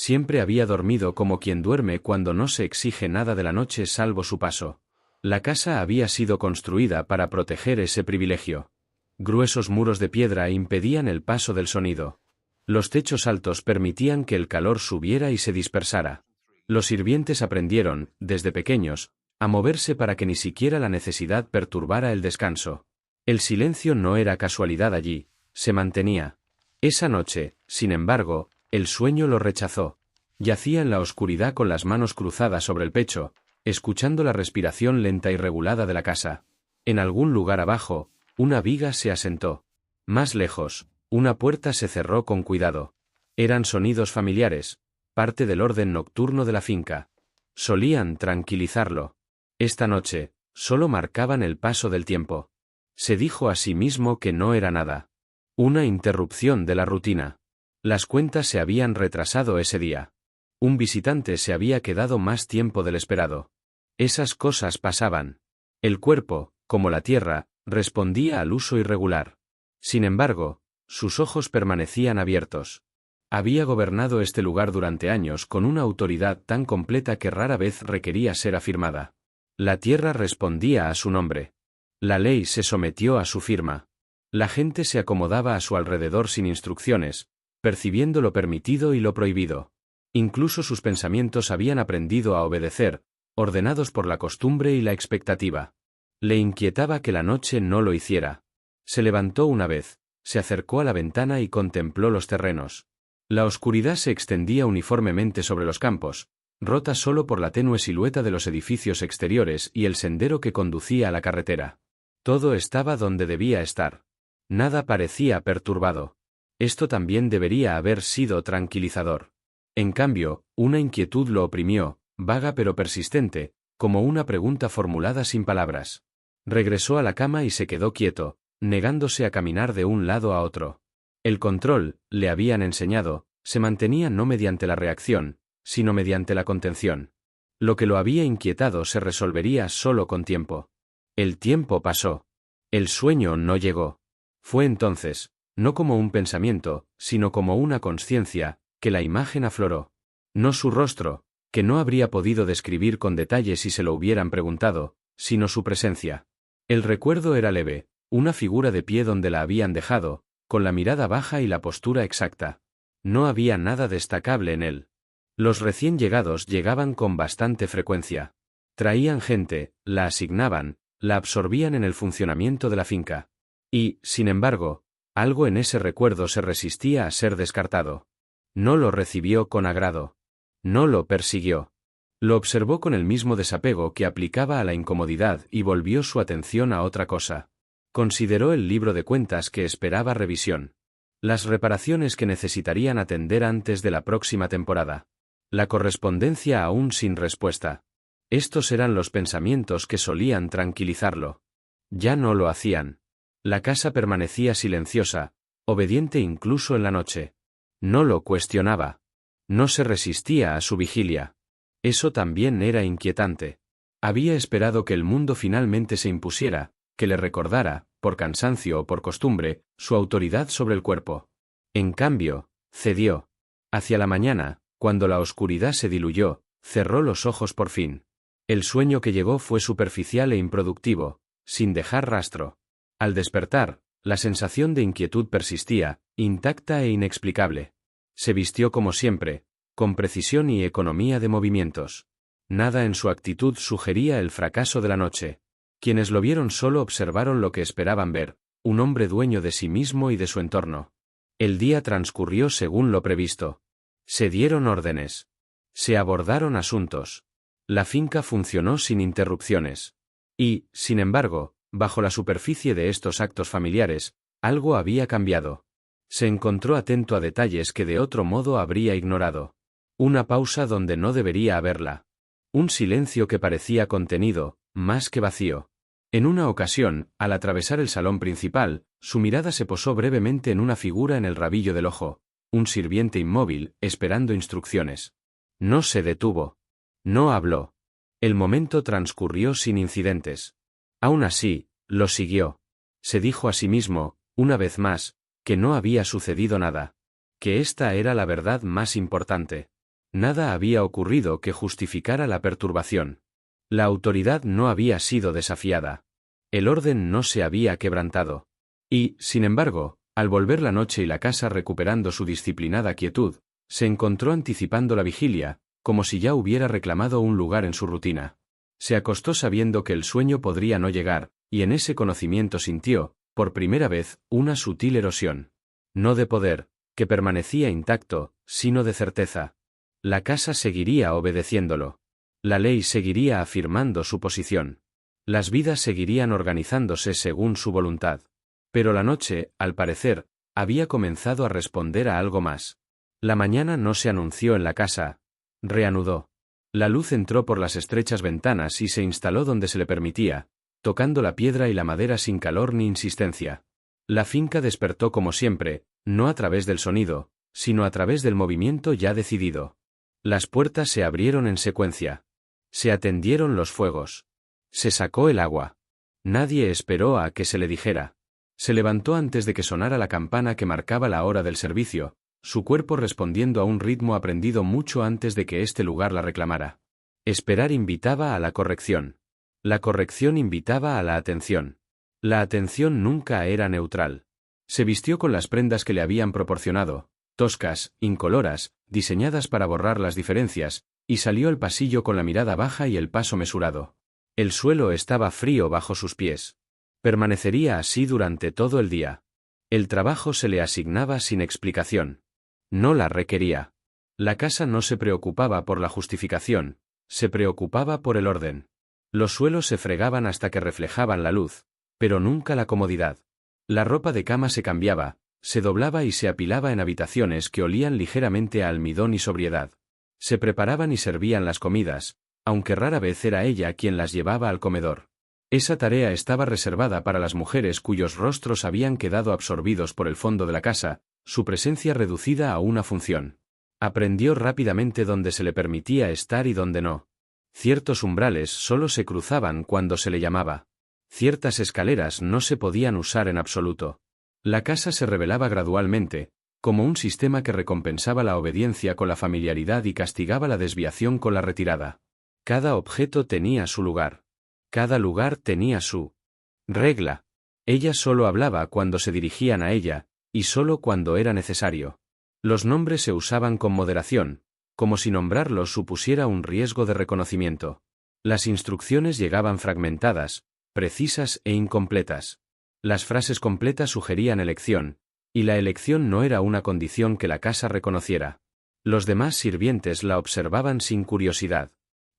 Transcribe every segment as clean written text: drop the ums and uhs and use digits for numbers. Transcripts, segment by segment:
Siempre había dormido como quien duerme cuando no se exige nada de la noche salvo su paso. La casa había sido construida para proteger ese privilegio. Gruesos muros de piedra impedían el paso del sonido. Los techos altos permitían que el calor subiera y se dispersara. Los sirvientes aprendieron, desde pequeños, a moverse para que ni siquiera la necesidad perturbara el descanso. El silencio no era casualidad allí, se mantenía. Esa noche, sin embargo, el sueño lo rechazó. Yacía en la oscuridad con las manos cruzadas sobre el pecho, escuchando la respiración lenta y regulada de la casa. En algún lugar abajo, una viga se asentó. Más lejos, una puerta se cerró con cuidado. Eran sonidos familiares, parte del orden nocturno de la finca. Solían tranquilizarlo. Esta noche, solo marcaban el paso del tiempo. Se dijo a sí mismo que no era nada. Una interrupción de la rutina. Las cuentas se habían retrasado ese día. Un visitante se había quedado más tiempo del esperado. Esas cosas pasaban. El cuerpo, como la tierra, respondía al uso irregular. Sin embargo, sus ojos permanecían abiertos. Había gobernado este lugar durante años con una autoridad tan completa que rara vez requería ser afirmada. La tierra respondía a su nombre. La ley se sometió a su firma. La gente se acomodaba a su alrededor sin instrucciones, percibiendo lo permitido y lo prohibido. Incluso sus pensamientos habían aprendido a obedecer, ordenados por la costumbre y la expectativa. Le inquietaba que la noche no lo hiciera. Se levantó una vez, se acercó a la ventana y contempló los terrenos. La oscuridad se extendía uniformemente sobre los campos, rota solo por la tenue silueta de los edificios exteriores y el sendero que conducía a la carretera. Todo estaba donde debía estar. Nada parecía perturbado. Esto también debería haber sido tranquilizador. En cambio, una inquietud lo oprimió, vaga pero persistente, como una pregunta formulada sin palabras. Regresó a la cama y se quedó quieto, negándose a caminar de un lado a otro. El control, le habían enseñado, se mantenía no mediante la reacción, sino mediante la contención. Lo que lo había inquietado se resolvería solo con tiempo. El tiempo pasó. El sueño no llegó. Fue entonces, no como un pensamiento, sino como una consciencia, que la imagen afloró. No su rostro, que no habría podido describir con detalle si se lo hubieran preguntado, sino su presencia. El recuerdo era leve, una figura de pie donde la habían dejado, con la mirada baja y la postura exacta. No había nada destacable en él. Los recién llegados llegaban con bastante frecuencia. Traían gente, la asignaban, la absorbían en el funcionamiento de la finca. Y, sin embargo, algo en ese recuerdo se resistía a ser descartado. No lo recibió con agrado. No lo persiguió. Lo observó con el mismo desapego que aplicaba a la incomodidad y volvió su atención a otra cosa. Consideró el libro de cuentas que esperaba revisión. Las reparaciones que necesitarían atender antes de la próxima temporada. La correspondencia aún sin respuesta. Estos eran los pensamientos que solían tranquilizarlo. Ya no lo hacían. La casa permanecía silenciosa, obediente incluso en la noche. No lo cuestionaba. No se resistía a su vigilia. Eso también era inquietante. Había esperado que el mundo finalmente se impusiera, que le recordara, por cansancio o por costumbre, su autoridad sobre el cuerpo. En cambio, cedió. Hacia la mañana, cuando la oscuridad se diluyó, cerró los ojos por fin. El sueño que llegó fue superficial e improductivo, sin dejar rastro. Al despertar, la sensación de inquietud persistía, intacta e inexplicable. Se vistió como siempre, con precisión y economía de movimientos. Nada en su actitud sugería el fracaso de la noche. Quienes lo vieron solo observaron lo que esperaban ver, un hombre dueño de sí mismo y de su entorno. El día transcurrió según lo previsto. Se dieron órdenes. Se abordaron asuntos. La finca funcionó sin interrupciones. Y, sin embargo, bajo la superficie de estos actos familiares, algo había cambiado. Se encontró atento a detalles que de otro modo habría ignorado. Una pausa donde no debería haberla. Un silencio que parecía contenido, más que vacío. En una ocasión, al atravesar el salón principal, su mirada se posó brevemente en una figura en el rabillo del ojo, un sirviente inmóvil, esperando instrucciones. No se detuvo. No habló. El momento transcurrió sin incidentes. Aún así, lo siguió. Se dijo a sí mismo, una vez más, que no había sucedido nada. Que esta era la verdad más importante. Nada había ocurrido que justificara la perturbación. La autoridad no había sido desafiada. El orden no se había quebrantado. Y, sin embargo, al volver la noche y la casa recuperando su disciplinada quietud, se encontró anticipando la vigilia, como si ya hubiera reclamado un lugar en su rutina. Se acostó sabiendo que el sueño podría no llegar, y en ese conocimiento sintió, por primera vez, una sutil erosión. No de poder, que permanecía intacto, sino de certeza. La casa seguiría obedeciéndolo. La ley seguiría afirmando su posición. Las vidas seguirían organizándose según su voluntad. Pero la noche, al parecer, había comenzado a responder a algo más. La mañana no se anunció en la casa. Reanudó. La luz entró por las estrechas ventanas y se instaló donde se le permitía, tocando la piedra y la madera sin calor ni insistencia. La finca despertó como siempre, no a través del sonido, sino a través del movimiento ya decidido. Las puertas se abrieron en secuencia. Se atendieron los fuegos. Se sacó el agua. Nadie esperó a que se le dijera. Se levantó antes de que sonara la campana que marcaba la hora del servicio, su cuerpo respondiendo a un ritmo aprendido mucho antes de que este lugar la reclamara. Esperar invitaba a la corrección. La corrección invitaba a la atención. La atención nunca era neutral. Se vistió con las prendas que le habían proporcionado, toscas, incoloras, diseñadas para borrar las diferencias, y salió al pasillo con la mirada baja y el paso mesurado. El suelo estaba frío bajo sus pies. Permanecería así durante todo el día. El trabajo se le asignaba sin explicación. No la requería. La casa no se preocupaba por la justificación, se preocupaba por el orden. Los suelos se fregaban hasta que reflejaban la luz, pero nunca la comodidad. La ropa de cama se cambiaba, se doblaba y se apilaba en habitaciones que olían ligeramente a almidón y sobriedad. Se preparaban y servían las comidas, aunque rara vez era ella quien las llevaba al comedor. Esa tarea estaba reservada para las mujeres cuyos rostros habían quedado absorbidos por el fondo de la casa, su presencia reducida a una función. Aprendió rápidamente dónde se le permitía estar y dónde no. Ciertos umbrales solo se cruzaban cuando se le llamaba. Ciertas escaleras no se podían usar en absoluto. La casa se revelaba gradualmente, como un sistema que recompensaba la obediencia con la familiaridad y castigaba la desviación con la retirada. Cada objeto tenía su lugar. Cada lugar tenía su regla. Ella solo hablaba cuando se dirigían a ella, y solo cuando era necesario. Los nombres se usaban con moderación, como si nombrarlos supusiera un riesgo de reconocimiento. Las instrucciones llegaban fragmentadas, precisas e incompletas. Las frases completas sugerían elección, y la elección no era una condición que la casa reconociera. Los demás sirvientes la observaban sin curiosidad.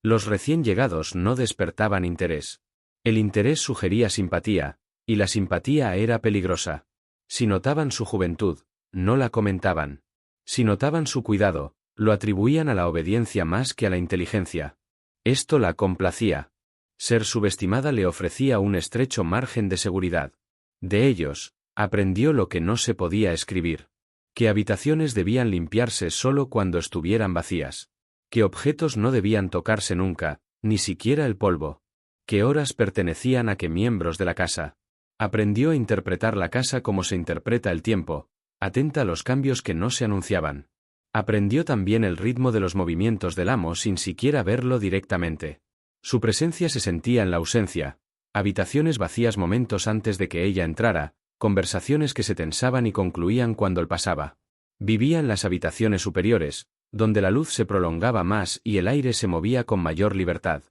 Los recién llegados no despertaban interés. El interés sugería simpatía, y la simpatía era peligrosa. Si notaban su juventud, no la comentaban. Si notaban su cuidado, lo atribuían a la obediencia más que a la inteligencia. Esto la complacía. Ser subestimada le ofrecía un estrecho margen de seguridad. De ellos, aprendió lo que no se podía escribir. Que habitaciones debían limpiarse solo cuando estuvieran vacías. Que objetos no debían tocarse nunca, ni siquiera el polvo. Que horas pertenecían a qué miembros de la casa. Aprendió a interpretar la casa como se interpreta el tiempo, atenta a los cambios que no se anunciaban. Aprendió también el ritmo de los movimientos del amo sin siquiera verlo directamente. Su presencia se sentía en la ausencia, habitaciones vacías momentos antes de que ella entrara, conversaciones que se tensaban y concluían cuando él pasaba. Vivía en las habitaciones superiores, donde la luz se prolongaba más y el aire se movía con mayor libertad.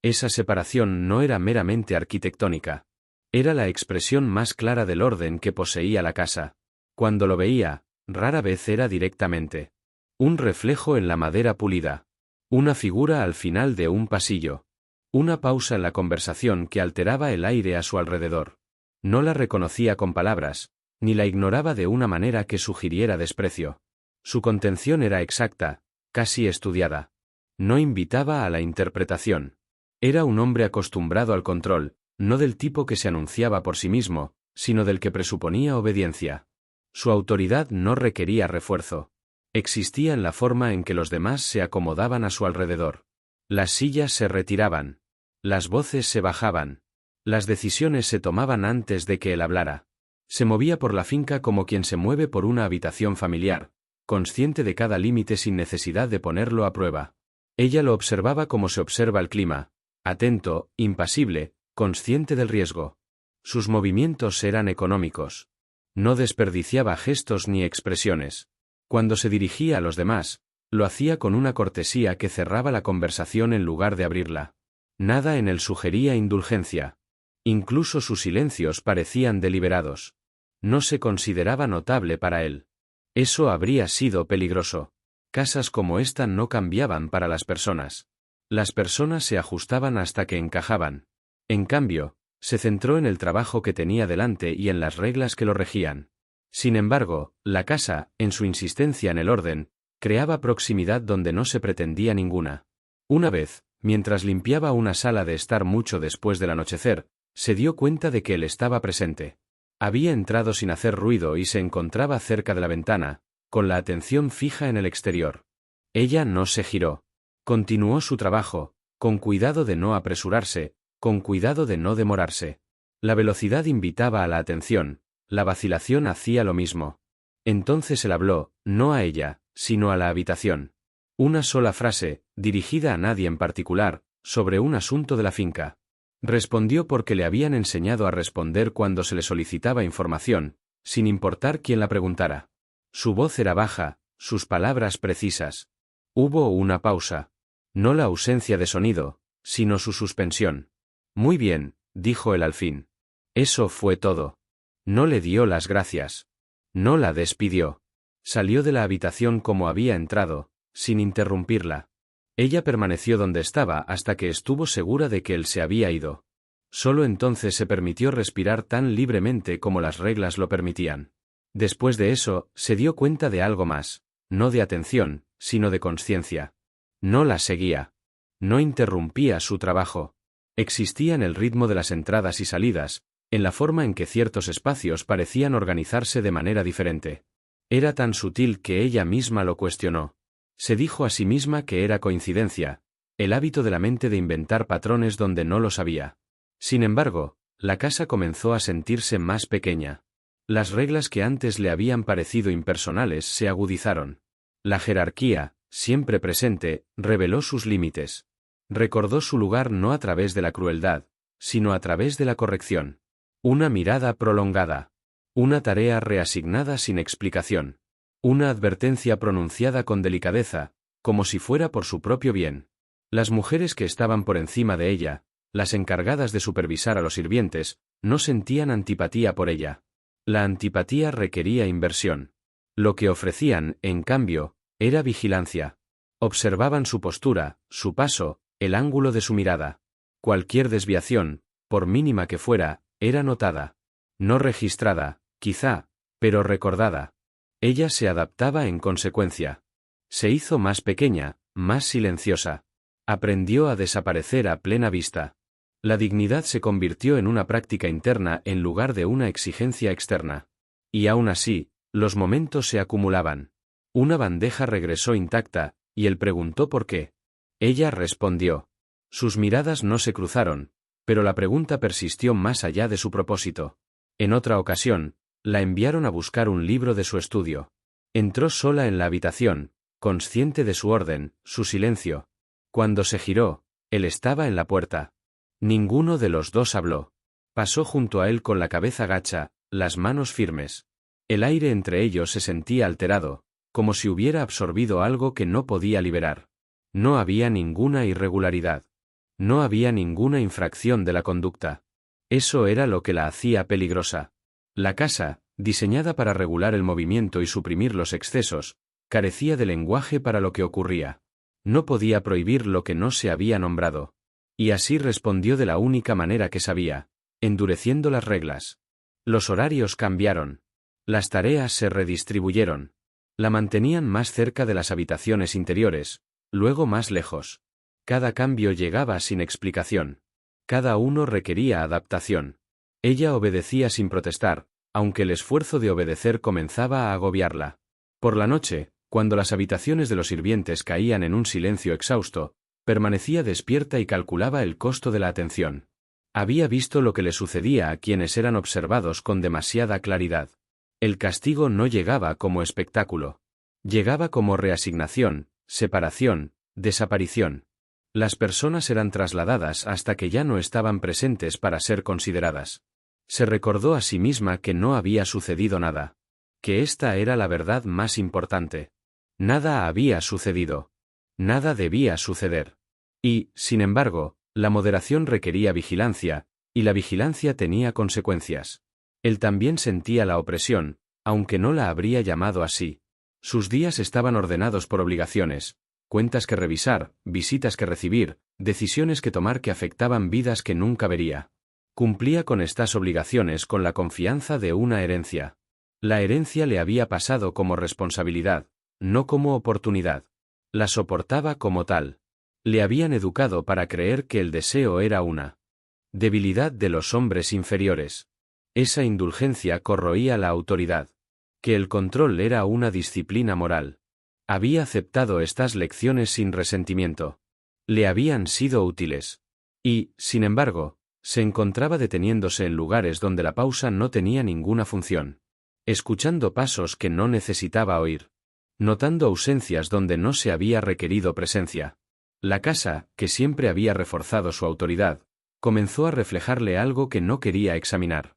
Esa separación no era meramente arquitectónica. Era la expresión más clara del orden que poseía la casa. Cuando lo veía, rara vez era directamente. Un reflejo en la madera pulida. Una figura al final de un pasillo. Una pausa en la conversación que alteraba el aire a su alrededor. No la reconocía con palabras, ni la ignoraba de una manera que sugiriera desprecio. Su contención era exacta, casi estudiada. No invitaba a la interpretación. Era un hombre acostumbrado al control, no del tipo que se anunciaba por sí mismo, sino del que presuponía obediencia. Su autoridad no requería refuerzo. Existía en la forma en que los demás se acomodaban a su alrededor. Las sillas se retiraban. Las voces se bajaban. Las decisiones se tomaban antes de que él hablara. Se movía por la finca como quien se mueve por una habitación familiar, consciente de cada límite sin necesidad de ponerlo a prueba. Ella lo observaba como se observa el clima, atento, impasible, consciente del riesgo. Sus movimientos eran económicos. No desperdiciaba gestos ni expresiones. Cuando se dirigía a los demás, lo hacía con una cortesía que cerraba la conversación en lugar de abrirla. Nada en él sugería indulgencia. Incluso sus silencios parecían deliberados. No se consideraba notable para él. Eso habría sido peligroso. Casas como esta no cambiaban para las personas. Las personas se ajustaban hasta que encajaban. En cambio, se centró en el trabajo que tenía delante y en las reglas que lo regían. Sin embargo, la casa, en su insistencia en el orden, creaba proximidad donde no se pretendía ninguna. Una vez, mientras limpiaba una sala de estar mucho después del anochecer, se dio cuenta de que él estaba presente. Había entrado sin hacer ruido y se encontraba cerca de la ventana, con la atención fija en el exterior. Ella no se giró. Continuó su trabajo, con cuidado de no apresurarse, con cuidado de no demorarse. La velocidad invitaba a la atención, la vacilación hacía lo mismo. Entonces él habló, no a ella, sino a la habitación. Una sola frase, dirigida a nadie en particular, sobre un asunto de la finca. Respondió porque le habían enseñado a responder cuando se le solicitaba información, sin importar quién la preguntara. Su voz era baja, sus palabras precisas. Hubo una pausa. No la ausencia de sonido, sino su suspensión. Muy bien, dijo él al fin. Eso fue todo. No le dio las gracias. No la despidió. Salió de la habitación como había entrado, sin interrumpirla. Ella permaneció donde estaba hasta que estuvo segura de que él se había ido. Solo entonces se permitió respirar tan libremente como las reglas lo permitían. Después de eso, se dio cuenta de algo más, no de atención, sino de conciencia. No la seguía. No interrumpía su trabajo. Existía en el ritmo de las entradas y salidas, en la forma en que ciertos espacios parecían organizarse de manera diferente. Era tan sutil que ella misma lo cuestionó. Se dijo a sí misma que era coincidencia, el hábito de la mente de inventar patrones donde no los había. Sin embargo, la casa comenzó a sentirse más pequeña. Las reglas que antes le habían parecido impersonales se agudizaron. La jerarquía, siempre presente, reveló sus límites. Recordó su lugar no a través de la crueldad, sino a través de la corrección. Una mirada prolongada. Una tarea reasignada sin explicación. Una advertencia pronunciada con delicadeza, como si fuera por su propio bien. Las mujeres que estaban por encima de ella, las encargadas de supervisar a los sirvientes, no sentían antipatía por ella. La antipatía requería inversión. Lo que ofrecían, en cambio, era vigilancia. Observaban su postura, su paso, el ángulo de su mirada. Cualquier desviación, por mínima que fuera, era notada. No registrada, quizá, pero recordada. Ella se adaptaba en consecuencia. Se hizo más pequeña, más silenciosa. Aprendió a desaparecer a plena vista. La dignidad se convirtió en una práctica interna en lugar de una exigencia externa. Y aún así, los momentos se acumulaban. Una bandeja regresó intacta, y él preguntó por qué. Ella respondió. Sus miradas no se cruzaron, pero la pregunta persistió más allá de su propósito. En otra ocasión, la enviaron a buscar un libro de su estudio. Entró sola en la habitación, consciente de su orden, su silencio. Cuando se giró, él estaba en la puerta. Ninguno de los dos habló. Pasó junto a él con la cabeza gacha, las manos firmes. El aire entre ellos se sentía alterado, como si hubiera absorbido algo que no podía liberar. No había ninguna irregularidad. No había ninguna infracción de la conducta. Eso era lo que la hacía peligrosa. La casa, diseñada para regular el movimiento y suprimir los excesos, carecía de lenguaje para lo que ocurría. No podía prohibir lo que no se había nombrado. Y así respondió de la única manera que sabía, endureciendo las reglas. Los horarios cambiaron. Las tareas se redistribuyeron. La mantenían más cerca de las habitaciones interiores, luego más lejos. Cada cambio llegaba sin explicación. Cada uno requería adaptación. Ella obedecía sin protestar, aunque el esfuerzo de obedecer comenzaba a agobiarla. Por la noche, cuando las habitaciones de los sirvientes caían en un silencio exhausto, permanecía despierta y calculaba el costo de la atención. Había visto lo que le sucedía a quienes eran observados con demasiada claridad. El castigo no llegaba como espectáculo. Llegaba como reasignación, separación, desaparición. Las personas eran trasladadas hasta que ya no estaban presentes para ser consideradas. Se recordó a sí misma que no había sucedido nada. Que esta era la verdad más importante. Nada había sucedido. Nada debía suceder. Y, sin embargo, la moderación requería vigilancia, y la vigilancia tenía consecuencias. Él también sentía la opresión, aunque no la habría llamado así. Sus días estaban ordenados por obligaciones, cuentas que revisar, visitas que recibir, decisiones que tomar que afectaban vidas que nunca vería. Cumplía con estas obligaciones con la confianza de una herencia. La herencia le había pasado como responsabilidad, no como oportunidad. La soportaba como tal. Le habían educado para creer que el deseo era una debilidad de los hombres inferiores. Esa indulgencia corroía la autoridad. Que el control era una disciplina moral. Había aceptado estas lecciones sin resentimiento. Le habían sido útiles. Y, sin embargo, se encontraba deteniéndose en lugares donde la pausa no tenía ninguna función. Escuchando pasos que no necesitaba oír. Notando ausencias donde no se había requerido presencia. La casa, que siempre había reforzado su autoridad, comenzó a reflejarle algo que no quería examinar.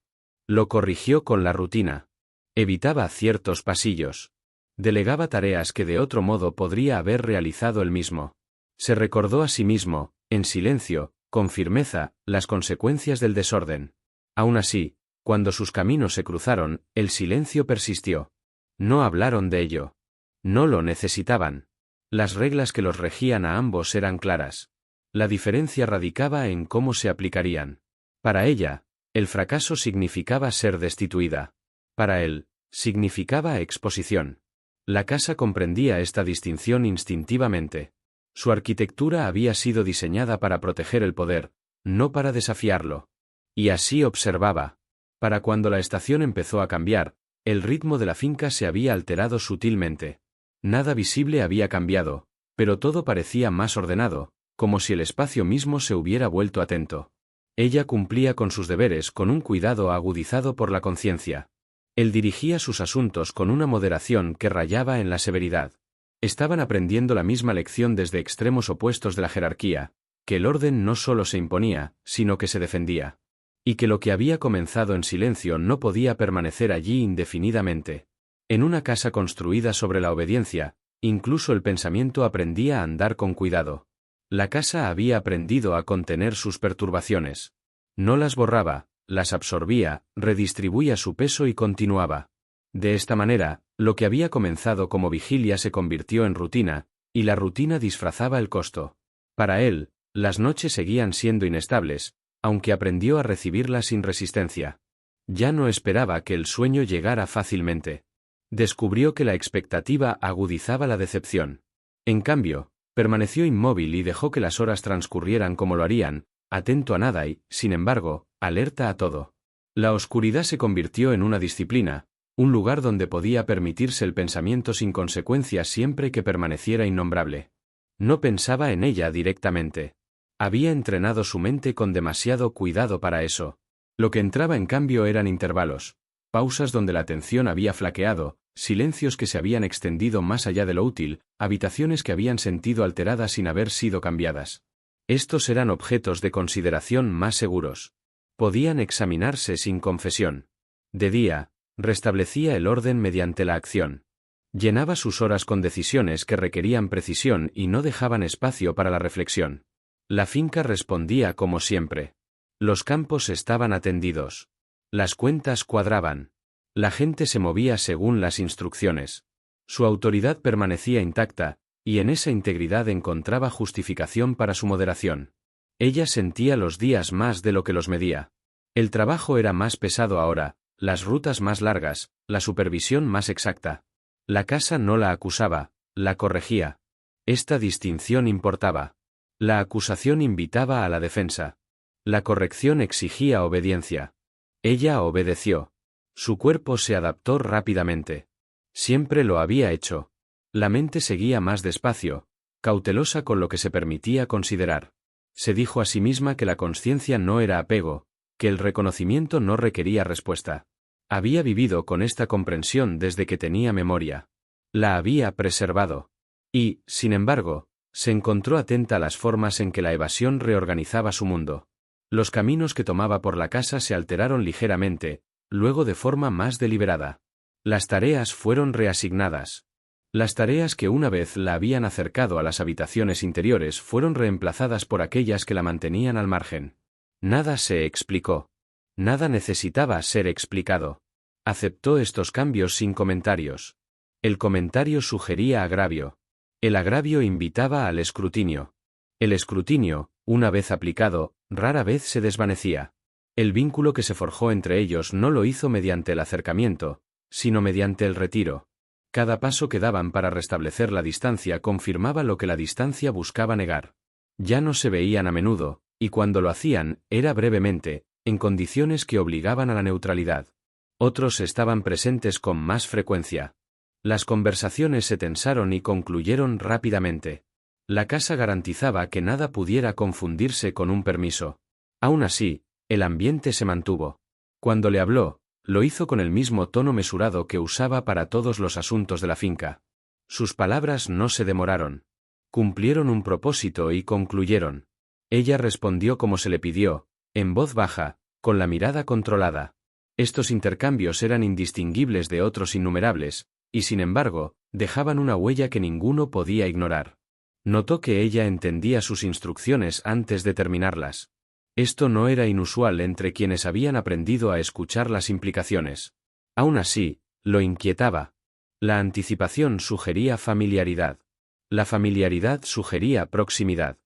Lo corrigió con la rutina. Evitaba ciertos pasillos. Delegaba tareas que de otro modo podría haber realizado él mismo. Se recordó a sí mismo, en silencio, con firmeza, las consecuencias del desorden. Aún así, cuando sus caminos se cruzaron, el silencio persistió. No hablaron de ello. No lo necesitaban. Las reglas que los regían a ambos eran claras. La diferencia radicaba en cómo se aplicarían. Para ella, el fracaso significaba ser destituida. Para él, significaba exposición. La casa comprendía esta distinción instintivamente. Su arquitectura había sido diseñada para proteger el poder, no para desafiarlo. Y así observaba. Para cuando la estación empezó a cambiar, el ritmo de la finca se había alterado sutilmente. Nada visible había cambiado, pero todo parecía más ordenado, como si el espacio mismo se hubiera vuelto atento. Ella cumplía con sus deberes con un cuidado agudizado por la conciencia. Él dirigía sus asuntos con una moderación que rayaba en la severidad. Estaban aprendiendo la misma lección desde extremos opuestos de la jerarquía, que el orden no solo se imponía, sino que se defendía. Y que lo que había comenzado en silencio no podía permanecer allí indefinidamente. En una casa construida sobre la obediencia, incluso el pensamiento aprendía a andar con cuidado. La casa había aprendido a contener sus perturbaciones. No las borraba, las absorbía, redistribuía su peso y continuaba. De esta manera, lo que había comenzado como vigilia se convirtió en rutina, y la rutina disfrazaba el costo. Para él, las noches seguían siendo inestables, aunque aprendió a recibirlas sin resistencia. Ya no esperaba que el sueño llegara fácilmente. Descubrió que la expectativa agudizaba la decepción. En cambio, permaneció inmóvil y dejó que las horas transcurrieran como lo harían, atento a nada y, sin embargo, alerta a todo. La oscuridad se convirtió en una disciplina, un lugar donde podía permitirse el pensamiento sin consecuencias siempre que permaneciera innombrable. No pensaba en ella directamente. Había entrenado su mente con demasiado cuidado para eso. Lo que entraba en cambio eran intervalos, pausas donde la atención había flaqueado, silencios que se habían extendido más allá de lo útil, habitaciones que habían sentido alteradas sin haber sido cambiadas. Estos eran objetos de consideración más seguros. Podían examinarse sin confesión. De día, restablecía el orden mediante la acción. Llenaba sus horas con decisiones que requerían precisión y no dejaban espacio para la reflexión. La finca respondía como siempre. Los campos estaban atendidos. Las cuentas cuadraban. La gente se movía según las instrucciones. Su autoridad permanecía intacta, y en esa integridad encontraba justificación para su moderación. Ella sentía los días más de lo que los medía. El trabajo era más pesado ahora, las rutas más largas, la supervisión más exacta. La casa no la acusaba, la corregía. Esta distinción importaba. La acusación invitaba a la defensa. La corrección exigía obediencia. Ella obedeció. Su cuerpo se adaptó rápidamente. Siempre lo había hecho. La mente seguía más despacio, cautelosa con lo que se permitía considerar. Se dijo a sí misma que la consciencia no era apego, que el reconocimiento no requería respuesta. Había vivido con esta comprensión desde que tenía memoria. La había preservado. Y, sin embargo, se encontró atenta a las formas en que la evasión reorganizaba su mundo. Los caminos que tomaba por la casa se alteraron ligeramente, luego de forma más deliberada. Las tareas fueron reasignadas. Las tareas que una vez la habían acercado a las habitaciones interiores fueron reemplazadas por aquellas que la mantenían al margen. Nada se explicó. Nada necesitaba ser explicado. Aceptó estos cambios sin comentarios. El comentario sugería agravio. El agravio invitaba al escrutinio. El escrutinio, una vez aplicado, rara vez se desvanecía. El vínculo que se forjó entre ellos no lo hizo mediante el acercamiento, sino mediante el retiro. Cada paso que daban para restablecer la distancia confirmaba lo que la distancia buscaba negar. Ya no se veían a menudo, y cuando lo hacían, era brevemente, en condiciones que obligaban a la neutralidad. Otros estaban presentes con más frecuencia. Las conversaciones se tensaron y concluyeron rápidamente. La casa garantizaba que nada pudiera confundirse con un permiso. Aún así, el ambiente se mantuvo. Cuando le habló, lo hizo con el mismo tono mesurado que usaba para todos los asuntos de la finca. Sus palabras no se demoraron. Cumplieron un propósito y concluyeron. Ella respondió como se le pidió, en voz baja, con la mirada controlada. Estos intercambios eran indistinguibles de otros innumerables, y sin embargo, dejaban una huella que ninguno podía ignorar. Notó que ella entendía sus instrucciones antes de terminarlas. Esto no era inusual entre quienes habían aprendido a escuchar las implicaciones. Aún así, lo inquietaba. La anticipación sugería familiaridad. La familiaridad sugería proximidad.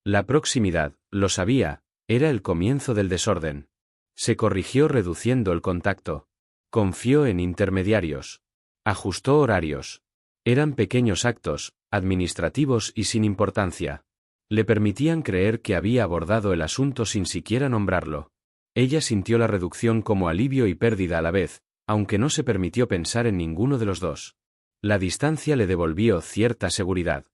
La proximidad, lo sabía, era el comienzo del desorden. Se corrigió reduciendo el contacto. Confió en intermediarios. Ajustó horarios. Eran pequeños actos, administrativos y sin importancia. Le permitían creer que había abordado el asunto sin siquiera nombrarlo. Ella sintió la reducción como alivio y pérdida a la vez, aunque no se permitió pensar en ninguno de los dos. La distancia le devolvió cierta seguridad.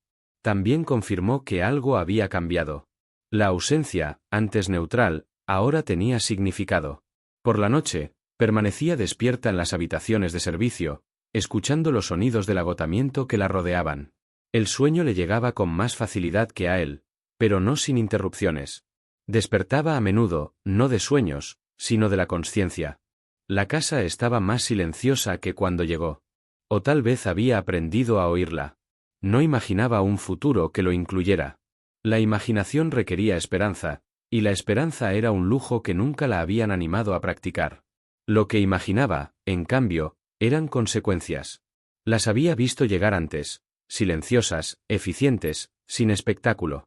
También confirmó que algo había cambiado. La ausencia, antes neutral, ahora tenía significado. Por la noche, permanecía despierta en las habitaciones de servicio, escuchando los sonidos del agotamiento que la rodeaban. El sueño le llegaba con más facilidad que a él, pero no sin interrupciones. Despertaba a menudo, no de sueños, sino de la consciencia. La casa estaba más silenciosa que cuando llegó. O tal vez había aprendido a oírla. No imaginaba un futuro que lo incluyera. La imaginación requería esperanza, y la esperanza era un lujo que nunca la habían animado a practicar. Lo que imaginaba, en cambio, eran consecuencias. Las había visto llegar antes, silenciosas, eficientes, sin espectáculo.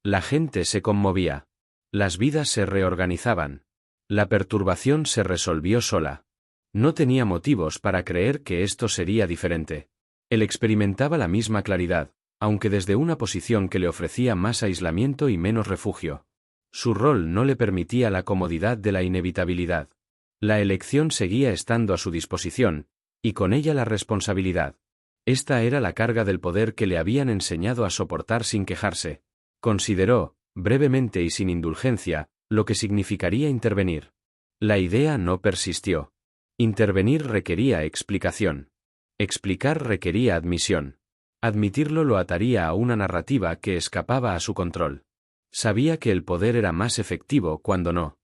La gente se conmovía. Las vidas se reorganizaban. La perturbación se resolvió sola. No tenía motivos para creer que esto sería diferente. Él experimentaba la misma claridad, aunque desde una posición que le ofrecía más aislamiento y menos refugio. Su rol no le permitía la comodidad de la inevitabilidad. La elección seguía estando a su disposición, y con ella la responsabilidad. Esta era la carga del poder que le habían enseñado a soportar sin quejarse. Consideró, brevemente y sin indulgencia, lo que significaría intervenir. La idea no persistió. Intervenir requería explicación. Explicar requería admisión. Admitirlo lo ataría a una narrativa que escapaba a su control. Sabía que el poder era más efectivo cuando no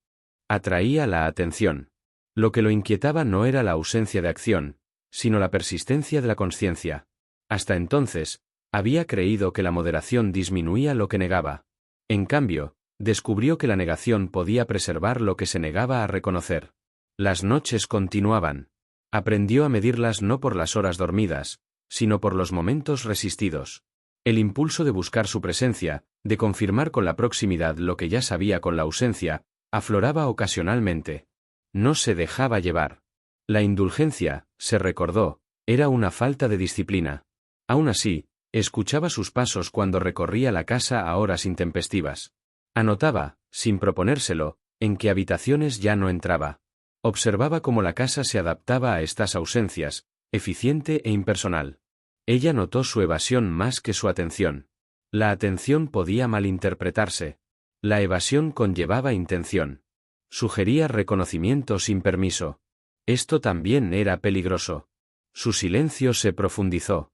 atraía la atención. Lo que lo inquietaba no era la ausencia de acción, sino la persistencia de la consciencia. Hasta entonces, había creído que la moderación disminuía lo que negaba. En cambio, descubrió que la negación podía preservar lo que se negaba a reconocer. Las noches continuaban. Aprendió a medirlas no por las horas dormidas, sino por los momentos resistidos. El impulso de buscar su presencia, de confirmar con la proximidad lo que ya sabía con la ausencia, afloraba ocasionalmente. No se dejaba llevar. La indulgencia, se recordó, era una falta de disciplina. Aún así, escuchaba sus pasos cuando recorría la casa a horas intempestivas. Anotaba, sin proponérselo, en qué habitaciones ya no entraba. Observaba cómo la casa se adaptaba a estas ausencias, eficiente e impersonal. Ella notó su evasión más que su atención. La atención podía malinterpretarse. La evasión conllevaba intención. Sugería reconocimiento sin permiso. Esto también era peligroso. Su silencio se profundizó.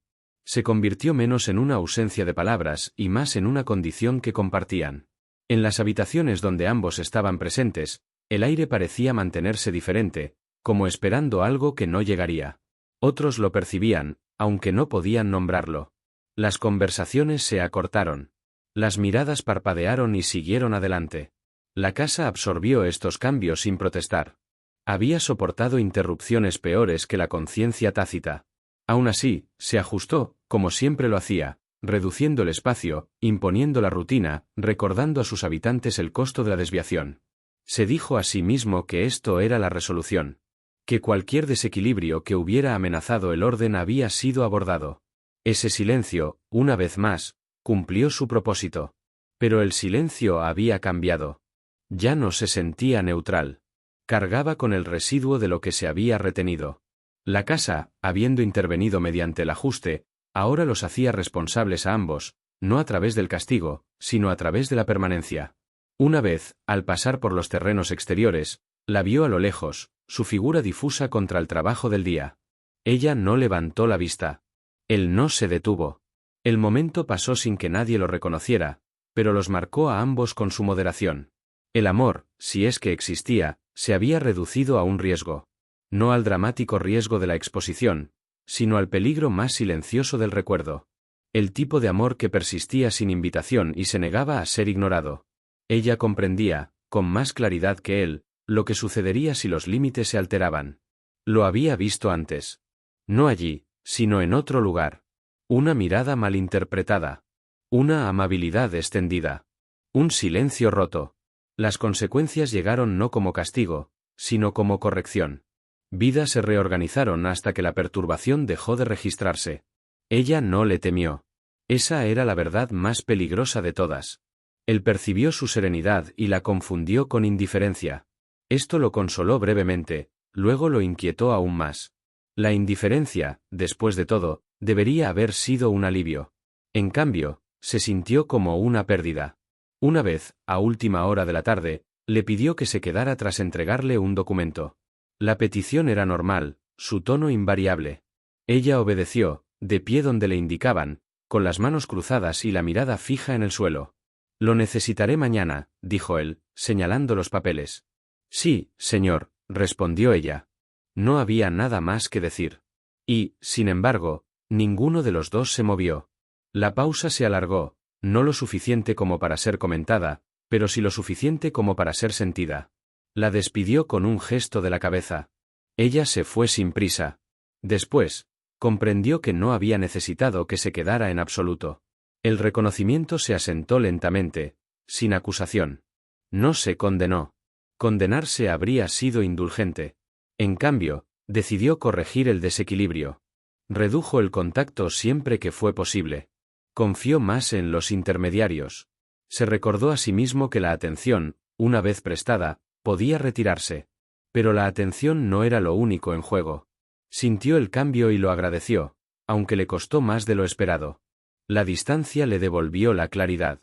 Se convirtió menos en una ausencia de palabras y más en una condición que compartían. En las habitaciones donde ambos estaban presentes, el aire parecía mantenerse diferente, como esperando algo que no llegaría. Otros lo percibían, aunque no podían nombrarlo. Las conversaciones se acortaron. Las miradas parpadearon y siguieron adelante. La casa absorbió estos cambios sin protestar. Había soportado interrupciones peores que la conciencia tácita. Aún así, se ajustó, como siempre lo hacía, reduciendo el espacio, imponiendo la rutina, recordando a sus habitantes el costo de la desviación. Se dijo a sí mismo que esto era la resolución. Que cualquier desequilibrio que hubiera amenazado el orden había sido abordado. Ese silencio, una vez más, cumplió su propósito. Pero el silencio había cambiado. Ya no se sentía neutral. Cargaba con el residuo de lo que se había retenido. La casa, habiendo intervenido mediante el ajuste, ahora los hacía responsables a ambos, no a través del castigo, sino a través de la permanencia. Una vez, al pasar por los terrenos exteriores, la vio a lo lejos, su figura difusa contra el trabajo del día. Ella no levantó la vista. Él no se detuvo. El momento pasó sin que nadie lo reconociera, pero los marcó a ambos con su moderación. El amor, si es que existía, se había reducido a un riesgo. No al dramático riesgo de la exposición, sino al peligro más silencioso del recuerdo. El tipo de amor que persistía sin invitación y se negaba a ser ignorado. Ella comprendía, con más claridad que él, lo que sucedería si los límites se alteraban. Lo había visto antes. No allí, sino en otro lugar. Una mirada malinterpretada. Una amabilidad extendida. Un silencio roto. Las consecuencias llegaron no como castigo, sino como corrección. Vidas se reorganizaron hasta que la perturbación dejó de registrarse. Ella no le temió. Esa era la verdad más peligrosa de todas. Él percibió su serenidad y la confundió con indiferencia. Esto lo consoló brevemente, luego lo inquietó aún más. La indiferencia, después de todo, debería haber sido un alivio. En cambio, se sintió como una pérdida. Una vez, a última hora de la tarde, le pidió que se quedara tras entregarle un documento. La petición era normal, su tono invariable. Ella obedeció, de pie donde le indicaban, con las manos cruzadas y la mirada fija en el suelo. Lo necesitaré mañana, dijo él, señalando los papeles. Sí, señor, respondió ella. No había nada más que decir. Y, sin embargo, ninguno de los dos se movió. La pausa se alargó, no lo suficiente como para ser comentada, pero sí lo suficiente como para ser sentida. La despidió con un gesto de la cabeza. Ella se fue sin prisa. Después, comprendió que no había necesitado que se quedara en absoluto. El reconocimiento se asentó lentamente, sin acusación. No se condenó. Condenarse habría sido indulgente. En cambio, decidió corregir el desequilibrio. Redujo el contacto siempre que fue posible. Confió más en los intermediarios. Se recordó a sí mismo que la atención, una vez prestada, podía retirarse. Pero la atención no era lo único en juego. Sintió el cambio y lo agradeció, aunque le costó más de lo esperado. La distancia le devolvió la claridad.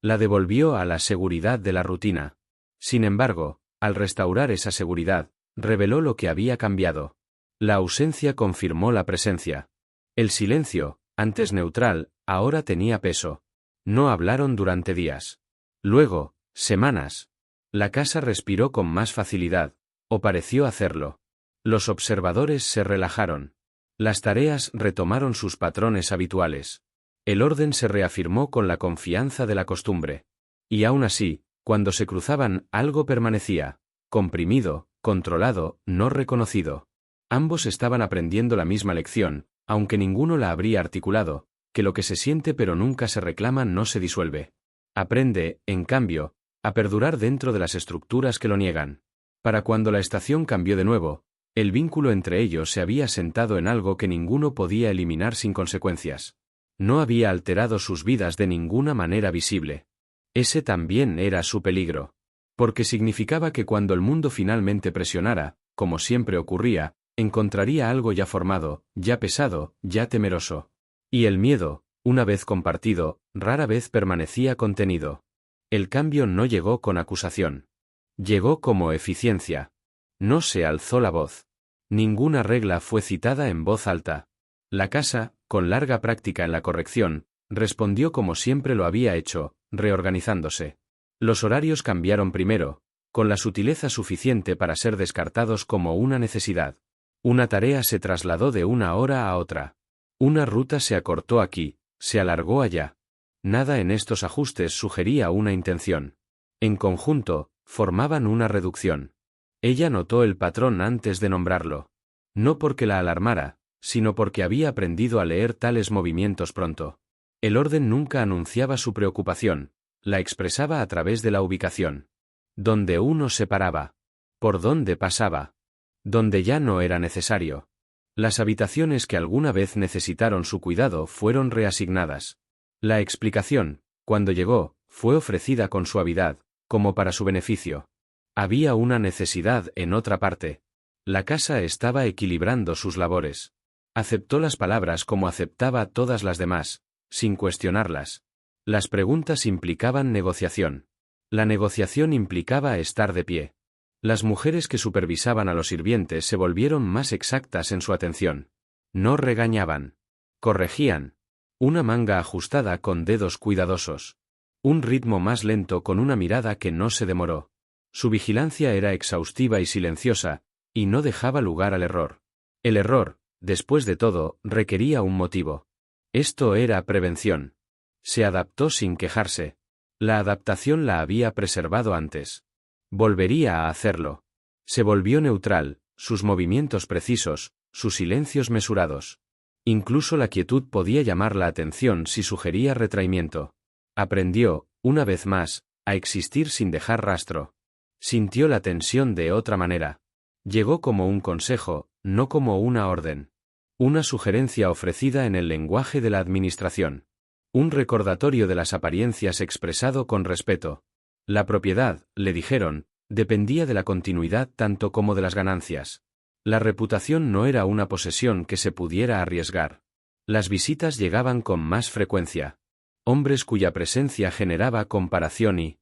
La devolvió a la seguridad de la rutina. Sin embargo, al restaurar esa seguridad, reveló lo que había cambiado. La ausencia confirmó la presencia. El silencio, antes neutral, ahora tenía peso. No hablaron durante días. Luego, semanas. La casa respiró con más facilidad, o pareció hacerlo. Los observadores se relajaron. Las tareas retomaron sus patrones habituales. El orden se reafirmó con la confianza de la costumbre. Y aún así, cuando se cruzaban, algo permanecía, comprimido, controlado, no reconocido. Ambos estaban aprendiendo la misma lección, aunque ninguno la habría articulado, que lo que se siente pero nunca se reclama no se disuelve. Aprende, en cambio, a perdurar dentro de las estructuras que lo niegan. Para cuando la estación cambió de nuevo, el vínculo entre ellos se había asentado en algo que ninguno podía eliminar sin consecuencias. No había alterado sus vidas de ninguna manera visible. Ese también era su peligro. Porque significaba que cuando el mundo finalmente presionara, como siempre ocurría, encontraría algo ya formado, ya pesado, ya temeroso. Y el miedo, una vez compartido, rara vez permanecía contenido. El cambio no llegó con acusación. Llegó como eficiencia. No se alzó la voz. Ninguna regla fue citada en voz alta. La casa, con larga práctica en la corrección, respondió como siempre lo había hecho, reorganizándose. Los horarios cambiaron primero, con la sutileza suficiente para ser descartados como una necesidad. Una tarea se trasladó de una hora a otra. Una ruta se acortó aquí, se alargó allá. Nada en estos ajustes sugería una intención. En conjunto, formaban una reducción. Ella notó el patrón antes de nombrarlo. No porque la alarmara, sino porque había aprendido a leer tales movimientos pronto. El orden nunca anunciaba su preocupación, la expresaba a través de la ubicación. Donde uno se paraba. Por dónde pasaba. Donde ya no era necesario. Las habitaciones que alguna vez necesitaron su cuidado fueron reasignadas. La explicación, cuando llegó, fue ofrecida con suavidad, como para su beneficio. Había una necesidad en otra parte. La casa estaba equilibrando sus labores. Aceptó las palabras como aceptaba todas las demás, sin cuestionarlas. Las preguntas implicaban negociación. La negociación implicaba estar de pie. Las mujeres que supervisaban a los sirvientes se volvieron más exactas en su atención. No regañaban. Corregían. Una manga ajustada con dedos cuidadosos. Un ritmo más lento con una mirada que no se demoró. Su vigilancia era exhaustiva y silenciosa, y no dejaba lugar al error. El error, después de todo, requería un motivo. Esto era prevención. Se adaptó sin quejarse. La adaptación la había preservado antes. Volvería a hacerlo. Se volvió neutral, sus movimientos precisos, sus silencios mesurados. Incluso la quietud podía llamar la atención si sugería retraimiento. Aprendió, una vez más, a existir sin dejar rastro. Sintió la tensión de otra manera. Llegó como un consejo, no como una orden. Una sugerencia ofrecida en el lenguaje de la administración. Un recordatorio de las apariencias expresado con respeto. La propiedad, le dijeron, dependía de la continuidad tanto como de las ganancias. La reputación no era una posesión que se pudiera arriesgar. Las visitas llegaban con más frecuencia. Hombres cuya presencia generaba comparación y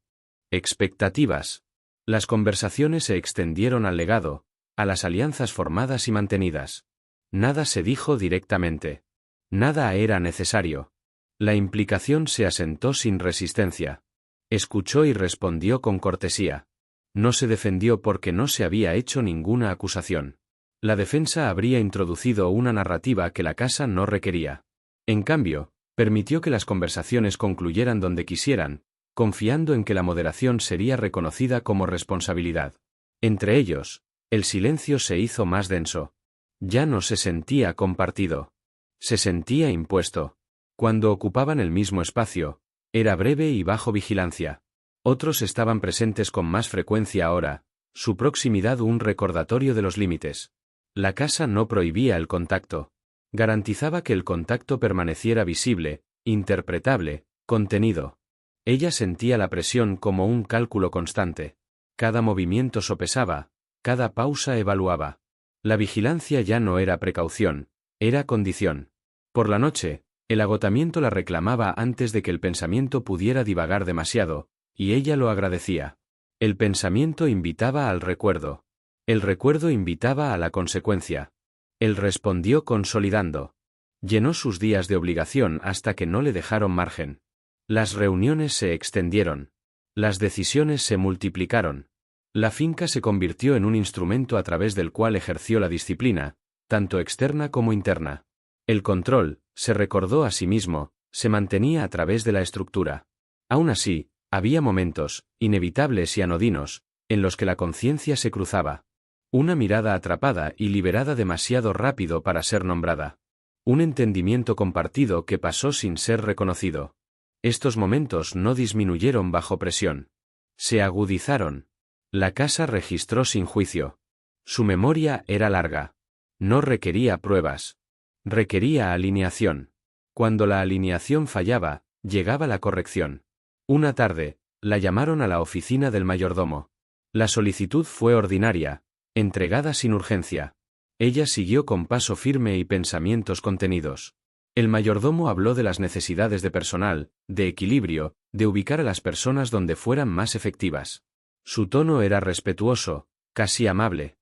expectativas. Las conversaciones se extendieron al legado, a las alianzas formadas y mantenidas. Nada se dijo directamente. Nada era necesario. La implicación se asentó sin resistencia. Escuchó y respondió con cortesía. No se defendió porque no se había hecho ninguna acusación. La defensa habría introducido una narrativa que la casa no requería. En cambio, permitió que las conversaciones concluyeran donde quisieran, confiando en que la moderación sería reconocida como responsabilidad. Entre ellos, el silencio se hizo más denso. Ya no se sentía compartido. Se sentía impuesto. Cuando ocupaban el mismo espacio, era breve y bajo vigilancia. Otros estaban presentes con más frecuencia ahora, su proximidad un recordatorio de los límites. La casa no prohibía el contacto. Garantizaba que el contacto permaneciera visible, interpretable, contenido. Ella sentía la presión como un cálculo constante. Cada movimiento sopesaba, cada pausa evaluaba. La vigilancia ya no era precaución, era condición. Por la noche, el agotamiento la reclamaba antes de que el pensamiento pudiera divagar demasiado, y ella lo agradecía. El pensamiento invitaba al recuerdo. El recuerdo invitaba a la consecuencia. Él respondió consolidando. Llenó sus días de obligación hasta que no le dejaron margen. Las reuniones se extendieron. Las decisiones se multiplicaron. La finca se convirtió en un instrumento a través del cual ejerció la disciplina, tanto externa como interna. El control, se recordó a sí mismo, se mantenía a través de la estructura. Aún así, había momentos, inevitables y anodinos, en los que la conciencia se cruzaba. Una mirada atrapada y liberada demasiado rápido para ser nombrada. Un entendimiento compartido que pasó sin ser reconocido. Estos momentos no disminuyeron bajo presión. Se agudizaron. La casa registró sin juicio. Su memoria era larga. No requería pruebas. Requería alineación. Cuando la alineación fallaba, llegaba la corrección. Una tarde, la llamaron a la oficina del mayordomo. La solicitud fue ordinaria, entregada sin urgencia. Ella siguió con paso firme y pensamientos contenidos. El mayordomo habló de las necesidades de personal, de equilibrio, de ubicar a las personas donde fueran más efectivas. Su tono era respetuoso, casi amable.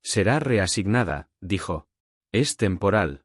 Será reasignada, dijo. Es temporal.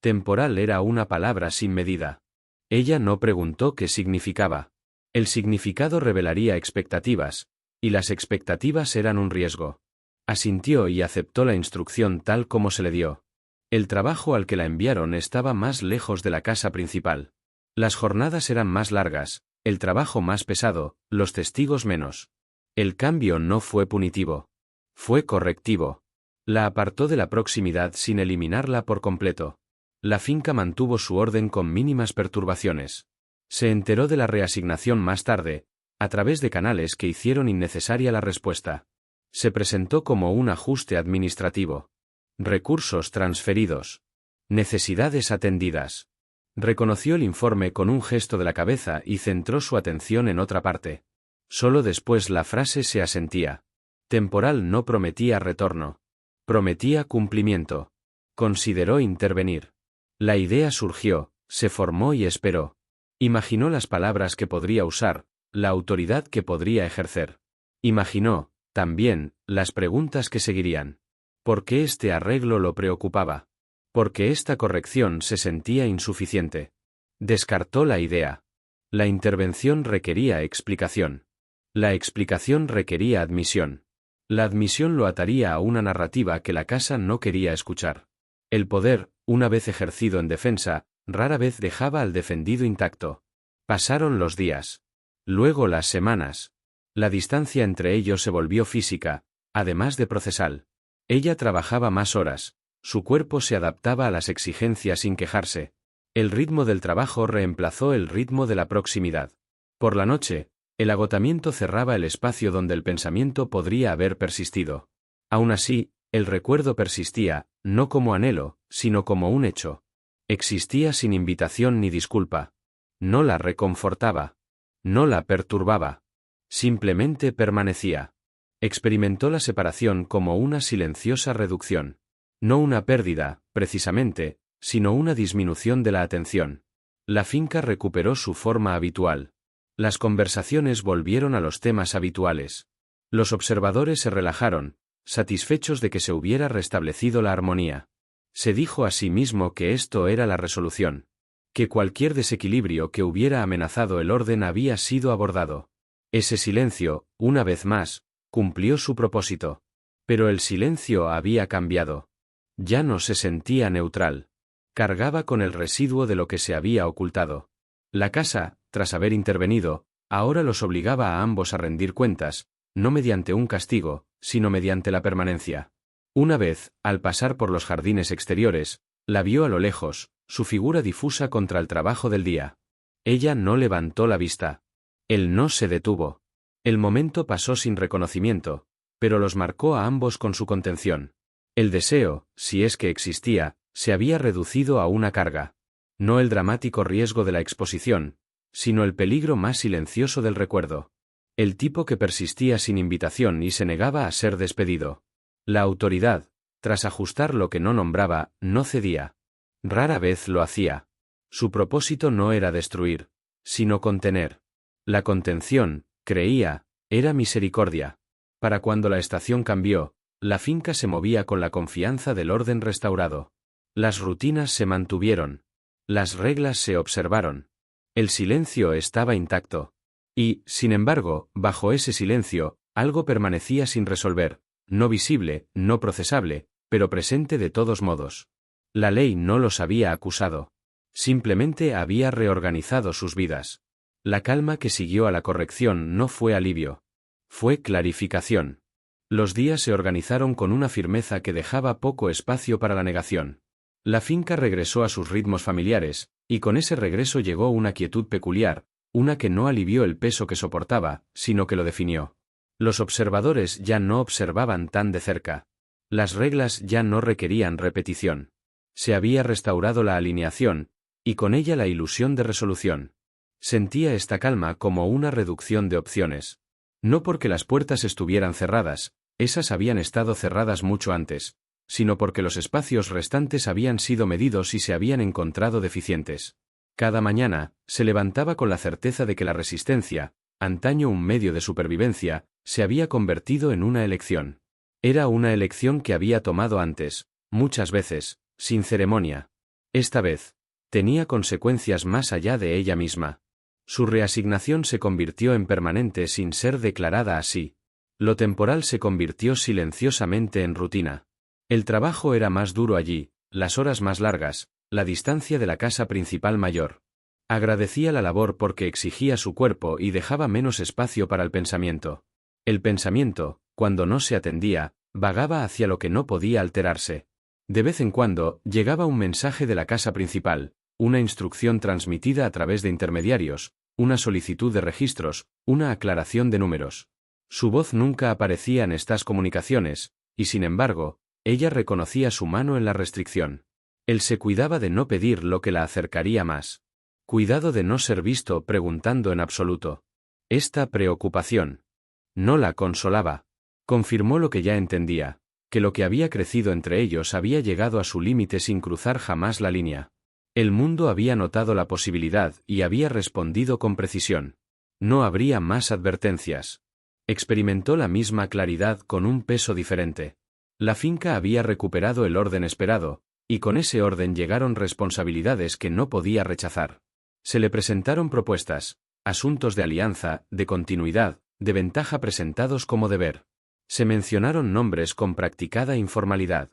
Temporal era una palabra sin medida. Ella no preguntó qué significaba. El significado revelaría expectativas, y las expectativas eran un riesgo. Asintió y aceptó la instrucción tal como se le dio. El trabajo al que la enviaron estaba más lejos de la casa principal. Las jornadas eran más largas, el trabajo más pesado, los testigos menos. El cambio no fue punitivo. Fue correctivo. La apartó de la proximidad sin eliminarla por completo. La finca mantuvo su orden con mínimas perturbaciones. Se enteró de la reasignación más tarde, a través de canales que hicieron innecesaria la respuesta. Se presentó como un ajuste administrativo. Recursos transferidos. Necesidades atendidas. Reconoció el informe con un gesto de la cabeza y centró su atención en otra parte. Solo después la frase se asentía. Temporal no prometía retorno. Prometía cumplimiento. Consideró intervenir. La idea surgió, se formó y esperó. Imaginó las palabras que podría usar, la autoridad que podría ejercer. Imaginó, también, las preguntas que seguirían. ¿Por qué este arreglo lo preocupaba? Porque esta corrección se sentía insuficiente. Descartó la idea. La intervención requería explicación. La explicación requería admisión. La admisión lo ataría a una narrativa que la casa no quería escuchar. El poder, una vez ejercido en defensa, rara vez dejaba al defendido intacto. Pasaron los días. Luego las semanas. La distancia entre ellos se volvió física, además de procesal. Ella trabajaba más horas, su cuerpo se adaptaba a las exigencias sin quejarse. El ritmo del trabajo reemplazó el ritmo de la proximidad. Por la noche, el agotamiento cerraba el espacio donde el pensamiento podría haber persistido. Aún así, el recuerdo persistía, no como anhelo, sino como un hecho. Existía sin invitación ni disculpa. No la reconfortaba. No la perturbaba. Simplemente permanecía. Experimentó la separación como una silenciosa reducción. No una pérdida, precisamente, sino una disminución de la atención. La finca recuperó su forma habitual. Las conversaciones volvieron a los temas habituales. Los observadores se relajaron, satisfechos de que se hubiera restablecido la armonía. Se dijo a sí mismo que esto era la resolución. Que cualquier desequilibrio que hubiera amenazado el orden había sido abordado. Ese silencio, una vez más, cumplió su propósito. Pero el silencio había cambiado. Ya no se sentía neutral. Cargaba con el residuo de lo que se había ocultado. La casa, tras haber intervenido, ahora los obligaba a ambos a rendir cuentas, no mediante un castigo, sino mediante la permanencia. Una vez, al pasar por los jardines exteriores, la vio a lo lejos, su figura difusa contra el trabajo del día. Ella no levantó la vista. Él no se detuvo. El momento pasó sin reconocimiento, pero los marcó a ambos con su contención. El deseo, si es que existía, se había reducido a una carga. No el dramático riesgo de la exposición, sino el peligro más silencioso del recuerdo. El tipo que persistía sin invitación y se negaba a ser despedido. La autoridad, tras ajustar lo que no nombraba, no cedía. Rara vez lo hacía. Su propósito no era destruir, sino contener. La contención, creía, era misericordia. Para cuando la estación cambió, la finca se movía con la confianza del orden restaurado. Las rutinas se mantuvieron. Las reglas se observaron. El silencio estaba intacto. Y, sin embargo, bajo ese silencio, algo permanecía sin resolver, no visible, no procesable, pero presente de todos modos. La ley no los había acusado. Simplemente había reorganizado sus vidas. La calma que siguió a la corrección no fue alivio. Fue clarificación. Los días se organizaron con una firmeza que dejaba poco espacio para la negación. La finca regresó a sus ritmos familiares, y con ese regreso llegó una quietud peculiar, una que no alivió el peso que soportaba, sino que lo definió. Los observadores ya no observaban tan de cerca. Las reglas ya no requerían repetición. Se había restaurado la alineación, y con ella la ilusión de resolución. Sentía esta calma como una reducción de opciones. No porque las puertas estuvieran cerradas, esas habían estado cerradas mucho antes, sino porque los espacios restantes habían sido medidos y se habían encontrado deficientes. Cada mañana, se levantaba con la certeza de que la resistencia, antaño un medio de supervivencia, se había convertido en una elección. Era una elección que había tomado antes, muchas veces, sin ceremonia. Esta vez, tenía consecuencias más allá de ella misma. Su reasignación se convirtió en permanente sin ser declarada así. Lo temporal se convirtió silenciosamente en rutina. El trabajo era más duro allí, las horas más largas, la distancia de la casa principal mayor. Agradecía la labor porque exigía su cuerpo y dejaba menos espacio para el pensamiento. El pensamiento, cuando no se atendía, vagaba hacia lo que no podía alterarse. De vez en cuando, llegaba un mensaje de la casa principal, una instrucción transmitida a través de intermediarios, una solicitud de registros, una aclaración de números. Su voz nunca aparecía en estas comunicaciones, y sin embargo, ella reconocía su mano en la restricción. Él se cuidaba de no pedir lo que la acercaría más. Cuidado de no ser visto preguntando en absoluto. Esta preocupación no la consolaba. Confirmó lo que ya entendía, que lo que había crecido entre ellos había llegado a su límite sin cruzar jamás la línea. El mundo había notado la posibilidad y había respondido con precisión. No habría más advertencias. Experimentó la misma claridad con un peso diferente. La finca había recuperado el orden esperado, y con ese orden llegaron responsabilidades que no podía rechazar. Se le presentaron propuestas, asuntos de alianza, de continuidad, de ventaja presentados como deber. Se mencionaron nombres con practicada informalidad.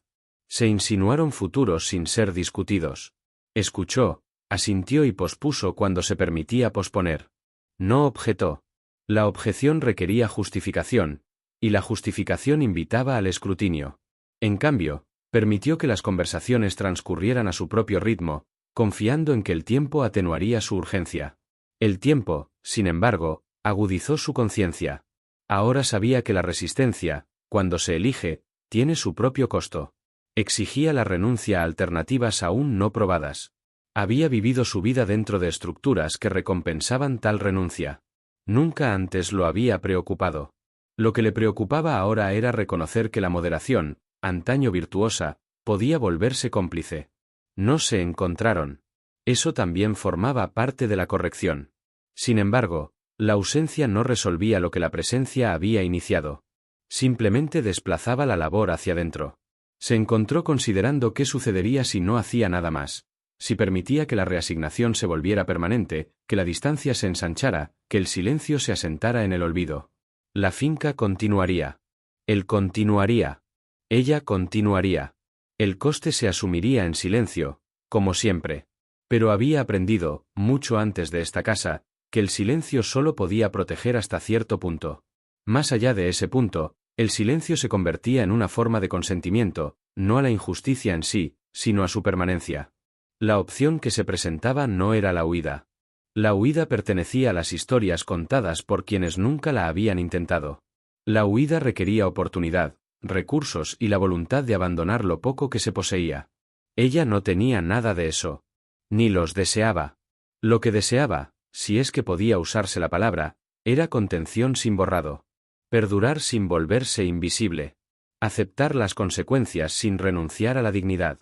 Se insinuaron futuros sin ser discutidos. Escuchó, asintió y pospuso cuando se permitía posponer. No objetó. La objeción requería justificación, y la justificación invitaba al escrutinio. En cambio, permitió que las conversaciones transcurrieran a su propio ritmo, confiando en que el tiempo atenuaría su urgencia. El tiempo, sin embargo, agudizó su conciencia. Ahora sabía que la resistencia, cuando se elige, tiene su propio costo. Exigía la renuncia a alternativas aún no probadas. Había vivido su vida dentro de estructuras que recompensaban tal renuncia. Nunca antes lo había preocupado. Lo que le preocupaba ahora era reconocer que la moderación, antaño virtuosa, podía volverse cómplice. No se encontraron. Eso también formaba parte de la corrección. Sin embargo, la ausencia no resolvía lo que la presencia había iniciado. Simplemente desplazaba la labor hacia adentro. Se encontró considerando qué sucedería si no hacía nada más. Si permitía que la reasignación se volviera permanente, que la distancia se ensanchara, que el silencio se asentara en el olvido. La finca continuaría. Él continuaría. Ella continuaría. El coste se asumiría en silencio, como siempre. Pero había aprendido, mucho antes de esta casa, que el silencio solo podía proteger hasta cierto punto. Más allá de ese punto, el silencio se convertía en una forma de consentimiento, no a la injusticia en sí, sino a su permanencia. La opción que se presentaba no era la huida. La huida pertenecía a las historias contadas por quienes nunca la habían intentado. La huida requería oportunidad, recursos y la voluntad de abandonar lo poco que se poseía. Ella no tenía nada de eso. Ni los deseaba. Lo que deseaba, si es que podía usarse la palabra, era contención sin borrado. Perdurar sin volverse invisible. Aceptar las consecuencias sin renunciar a la dignidad.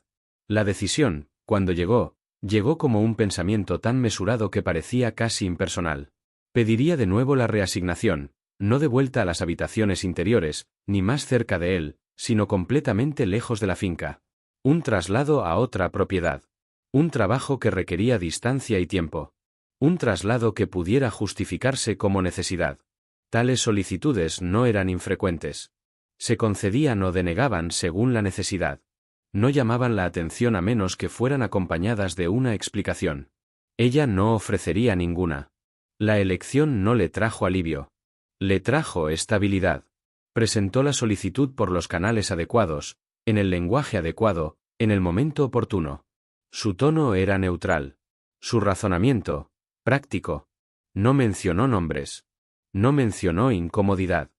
La decisión, cuando llegó como un pensamiento tan mesurado que parecía casi impersonal. Pediría de nuevo la reasignación, no de vuelta a las habitaciones interiores, ni más cerca de él, sino completamente lejos de la finca. Un traslado a otra propiedad. Un trabajo que requería distancia y tiempo. Un traslado que pudiera justificarse como necesidad. Tales solicitudes no eran infrecuentes. Se concedían o denegaban según la necesidad. No llamaban la atención a menos que fueran acompañadas de una explicación. Ella no ofrecería ninguna. La elección no le trajo alivio. Le trajo estabilidad. Presentó la solicitud por los canales adecuados, en el lenguaje adecuado, en el momento oportuno. Su tono era neutral. Su razonamiento, práctico. No mencionó nombres. No mencionó incomodidad.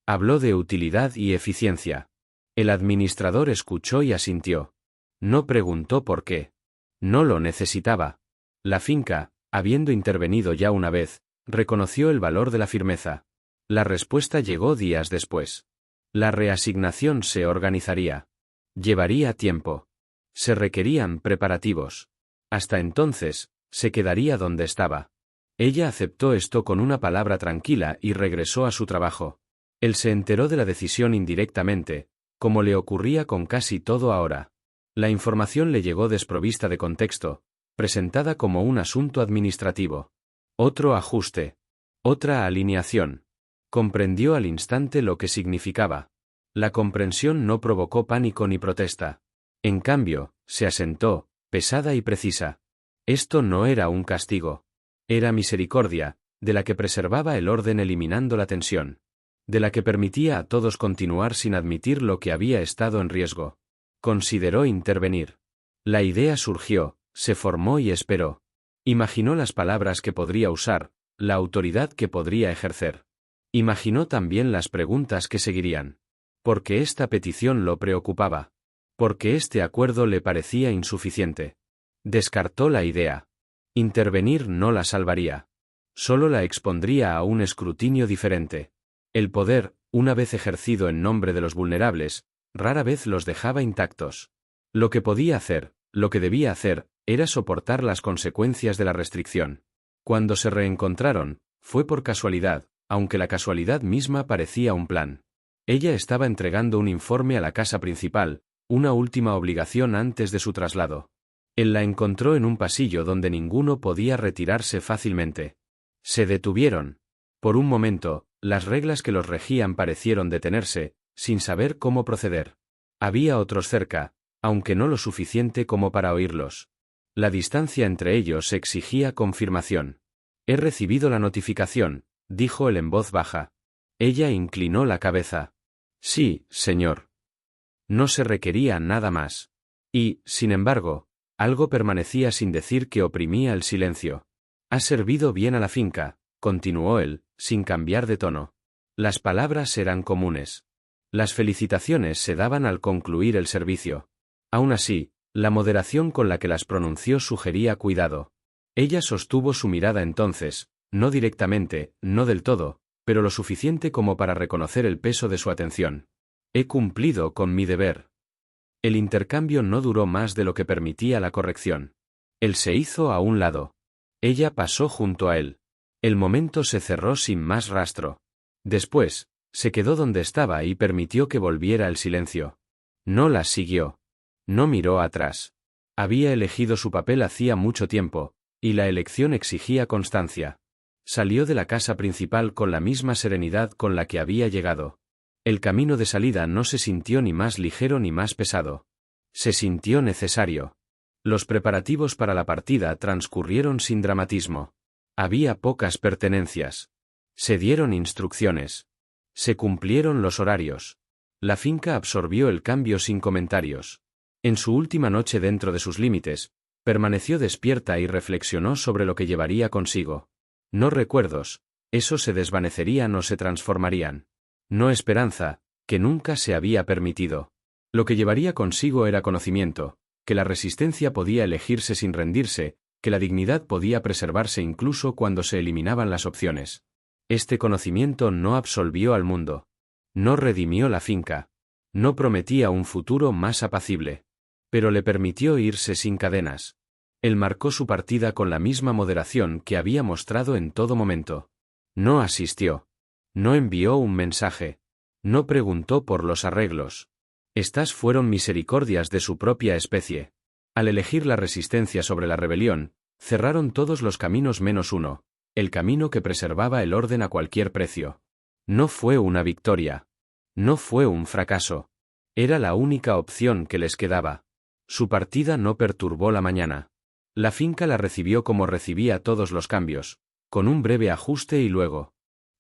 Habló de utilidad y eficiencia. El administrador escuchó y asintió. No preguntó por qué. No lo necesitaba. La finca, habiendo intervenido ya una vez, reconoció el valor de la firmeza. La respuesta llegó días después. La reasignación se organizaría. Llevaría tiempo. Se requerían preparativos. Hasta entonces, se quedaría donde estaba. Ella aceptó esto con una palabra tranquila y regresó a su trabajo. Él se enteró de la decisión indirectamente, como le ocurría con casi todo ahora. La información le llegó desprovista de contexto, presentada como un asunto administrativo. Otro ajuste. Otra alineación. Comprendió al instante lo que significaba. La comprensión no provocó pánico ni protesta. En cambio, se asentó, pesada y precisa. Esto no era un castigo. Era misericordia, de la que preservaba el orden eliminando la tensión. De la que permitía a todos continuar sin admitir lo que había estado en riesgo. Consideró intervenir. La idea surgió, se formó y esperó. Imaginó las palabras que podría usar, la autoridad que podría ejercer. Imaginó también las preguntas que seguirían. Porque esta petición lo preocupaba. Porque este acuerdo le parecía insuficiente. Descartó la idea. Intervenir no la salvaría. Solo la expondría a un escrutinio diferente. El poder, una vez ejercido en nombre de los vulnerables, rara vez los dejaba intactos. Lo que podía hacer, lo que debía hacer, era soportar las consecuencias de la restricción. Cuando se reencontraron, fue por casualidad, aunque la casualidad misma parecía un plan. Ella estaba entregando un informe a la casa principal, una última obligación antes de su traslado. Él la encontró en un pasillo donde ninguno podía retirarse fácilmente. Se detuvieron. Por un momento, las reglas que los regían parecieron detenerse, sin saber cómo proceder. Había otros cerca, aunque no lo suficiente como para oírlos. La distancia entre ellos exigía confirmación. He recibido la notificación, dijo él en voz baja. Ella inclinó la cabeza. Sí, señor. No se requería nada más. Y, sin embargo, algo permanecía sin decir que oprimía el silencio. Ha servido bien a la finca, continuó él, sin cambiar de tono. Las palabras eran comunes. Las felicitaciones se daban al concluir el servicio. Aún así, la moderación con la que las pronunció sugería cuidado. Ella sostuvo su mirada entonces, no directamente, no del todo, pero lo suficiente como para reconocer el peso de su atención. He cumplido con mi deber. El intercambio no duró más de lo que permitía la corrección. Él se hizo a un lado. Ella pasó junto a él. El momento se cerró sin más rastro. Después, se quedó donde estaba y permitió que volviera el silencio. No la siguió. No miró atrás. Había elegido su papel hacía mucho tiempo, y la elección exigía constancia. Salió de la casa principal con la misma serenidad con la que había llegado. El camino de salida no se sintió ni más ligero ni más pesado. Se sintió necesario. Los preparativos para la partida transcurrieron sin dramatismo. Había pocas pertenencias. Se dieron instrucciones. Se cumplieron los horarios. La finca absorbió el cambio sin comentarios. En su última noche dentro de sus límites, permaneció despierta y reflexionó sobre lo que llevaría consigo. No recuerdos, esos se desvanecerían o se transformarían. No esperanza, que nunca se había permitido. Lo que llevaría consigo era conocimiento, que la resistencia podía elegirse sin rendirse, que la dignidad podía preservarse incluso cuando se eliminaban las opciones. Este conocimiento no absolvió al mundo. No redimió la finca. No prometía un futuro más apacible. Pero le permitió irse sin cadenas. Él marcó su partida con la misma moderación que había mostrado en todo momento. No asistió. No envió un mensaje. No preguntó por los arreglos. Estas fueron misericordias de su propia especie. Al elegir la resistencia sobre la rebelión, cerraron todos los caminos menos uno, el camino que preservaba el orden a cualquier precio. No fue una victoria. No fue un fracaso. Era la única opción que les quedaba. Su partida no perturbó la mañana. La finca la recibió como recibía todos los cambios, con un breve ajuste y luego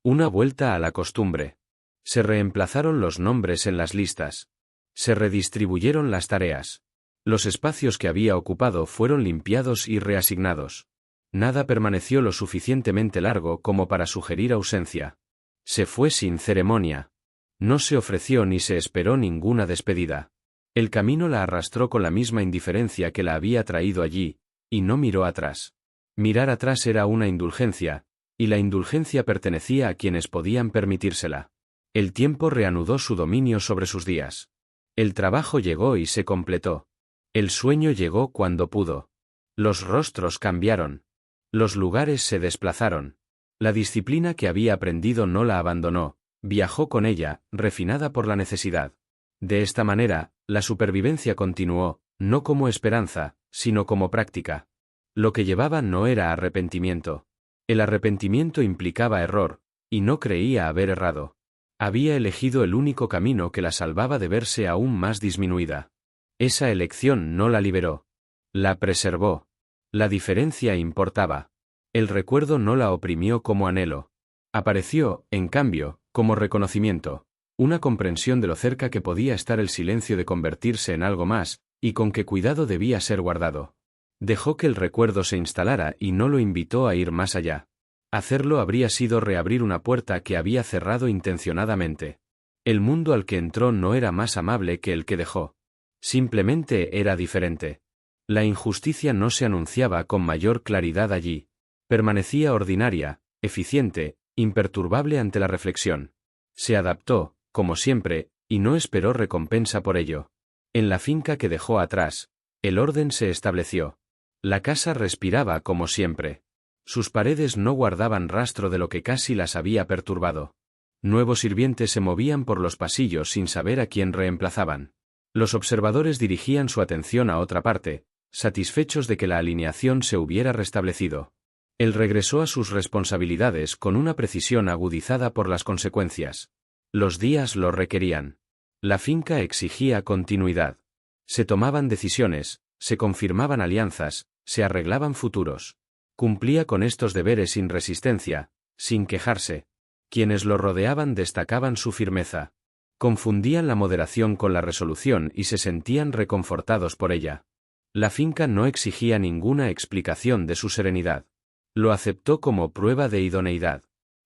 una vuelta a la costumbre. Se reemplazaron los nombres en las listas. Se redistribuyeron las tareas. Los espacios que había ocupado fueron limpiados y reasignados. Nada permaneció lo suficientemente largo como para sugerir ausencia. Se fue sin ceremonia. No se ofreció ni se esperó ninguna despedida. El camino la arrastró con la misma indiferencia que la había traído allí, y no miró atrás. Mirar atrás era una indulgencia, y la indulgencia pertenecía a quienes podían permitírsela. El tiempo reanudó su dominio sobre sus días. El trabajo llegó y se completó. El sueño llegó cuando pudo. Los rostros cambiaron. Los lugares se desplazaron. La disciplina que había aprendido no la abandonó, viajó con ella, refinada por la necesidad. De esta manera, la supervivencia continuó, No como esperanza, sino como práctica. Lo que llevaba no era arrepentimiento. El arrepentimiento implicaba error, y no creía haber errado. Había elegido el único camino que la salvaba de verse aún más disminuida. Esa elección no la liberó. La preservó. La diferencia importaba. El recuerdo no la oprimió como anhelo. Apareció, en cambio, como reconocimiento, una comprensión de lo cerca que podía estar el silencio de convertirse en algo más, y con qué cuidado debía ser guardado. Dejó que el recuerdo se instalara y no lo invitó a ir más allá. Hacerlo habría sido reabrir una puerta que había cerrado intencionadamente. El mundo al que entró no era más amable que el que dejó. Simplemente era diferente. La injusticia no se anunciaba con mayor claridad allí. Permanecía ordinaria, eficiente, imperturbable ante la reflexión. Se adaptó, como siempre, y no esperó recompensa por ello. En la finca que dejó atrás, el orden se estableció. La casa respiraba como siempre. Sus paredes no guardaban rastro de lo que casi las había perturbado. Nuevos sirvientes se movían por los pasillos sin saber a quién reemplazaban. Los observadores dirigían su atención a otra parte, satisfechos de que la alineación se hubiera restablecido. Él regresó a sus responsabilidades con una precisión agudizada por las consecuencias. Los días lo requerían. La finca exigía continuidad. Se tomaban decisiones, se confirmaban alianzas, se arreglaban futuros. Cumplía con estos deberes sin resistencia, sin quejarse. Quienes lo rodeaban destacaban su firmeza. Confundían la moderación con la resolución y se sentían reconfortados por ella. La finca no exigía ninguna explicación de su serenidad. Lo aceptó como prueba de idoneidad.